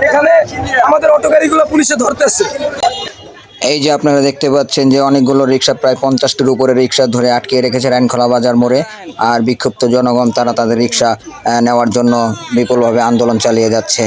এখানে আমাদের অটো গাড়িগুলো পুলিশে ধরতেছে। এই যে আপনারা দেখতে পাচ্ছেন যে অনেকগুলো রিক্সা, প্রায় 50টির উপরে রিক্সা ধরে আটকে রেখেছে রাইনখোলা বাজার মোড়ে। আর বিক্ষুব্ধ জনগণ তারা তাদের রিক্সা নেওয়ার জন্য বিপুলভাবে আন্দোলন চালিয়ে যাচ্ছে।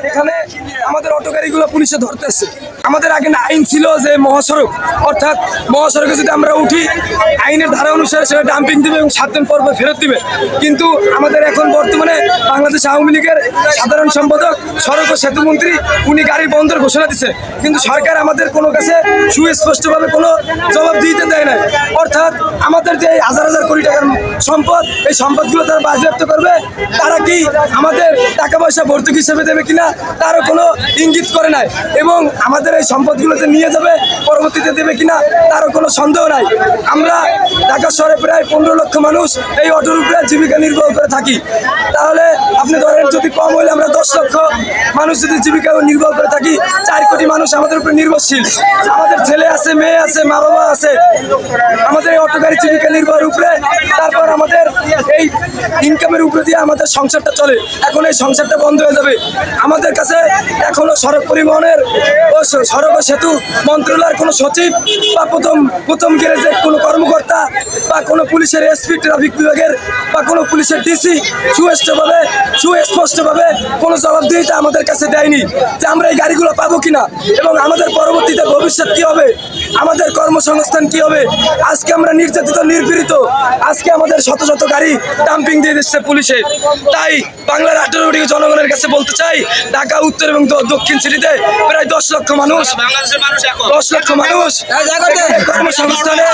এখানে আমাদের অটো গাড়িগুলো পুলিশে ধরতেছে। আমাদের আগে আইন ছিল যে মহাসড়ক, অর্থাৎ মহাসড়কে যদি আমরা উঠি আইনের ধারা অনুসারে সেটা ডাম্পিং দিবে এবং 7 দিন পর ফেরত দিবে। কিন্তু আমাদের এখন বর্তমানে বাংলাদেশ আওয়ামী লীগের সাধারণ সম্পাদক, সড়ক ও সেতু মন্ত্রী, উনি গাড়ি বন্ধের ঘোষণা দিচ্ছে, কিন্তু সরকার আমাদের কোনো কাছে সুস্পষ্টভাবে কোনো জবাব দিতে দেয় না। অর্থাৎ আমাদের যে হাজার হাজার কোটি টাকার সম্পদ, এই সম্পদগুলো তারা বাজেয়াপ্ত করবে, তারা কি আমাদের টাকা পয়সা ভর্তুকি হিসেবে দেবে কিনা তারও কোনো ইঙ্গিত করে নাই, এবং আমাদের এই সম্পদগুলোতে নিয়ে যাবে পরবর্তীতে দেবে কিনা তারও কোনো সন্দেহ নাই। আমরা ঢাকা শহরে প্রায় 15 লক্ষ মানুষ এই অটোর উপরে জীবিকা নির্বাহ করে থাকি। তাহলে আপনি ধরেন যদি কম হলে আমরা 10 লক্ষ মানুষ যদি জীবিকা নির্বাহ করে থাকি, 4 কোটি মানুষ আমাদের উপরে নির্ভরশীল। আমাদের ছেলে আছে, মেয়ে আছে, মা বাবা আছে, আমাদের এই অটো গাড়ি জীবিকা নির্বাহের উপরে, তারপর আমাদের এই ইনকামের উপরে দিয়ে আমাদের সংসারটা চলে। এখন এই সংসারটা বন্ধ হয়ে যাবে। আমাদের কাছে এখনো সড়ক পরিবহনের ও সড়ক ও সেতু মন্ত্রণালয়ের কোনো সচিব বা প্রথম গ্রেডের কোনো কর্মকর্তা বা কোনো পুলিশের এসপি, ট্রাফিক বিভাগের বা কোনো পুলিশের ডিসি সুস্পষ্টভাবে কোনো জবাবদিহিতা আমাদের কাছে দেয়নি যে আমরা এই গাড়িগুলো পাবো কিনা এবং আমাদের পরবর্তীতে ভবিষ্যৎ কি হবে, আমাদের কর্মসংস্থান কি হবে। আজকে আমরা নির্যাতিত, নির্পীড়িত। আজকে আমাদের শত শত গাড়ি ডাম্পিং দিয়ে দিচ্ছে পুলিশে। তাই বাংলার 18 কোটি জনগণের কাছে বলতে চাই, ঢাকা উত্তর এবং দক্ষিণ সিটিতে প্রায় 10 লক্ষ মানুষ, 10 লক্ষ মানুষ কর্মসংস্থানে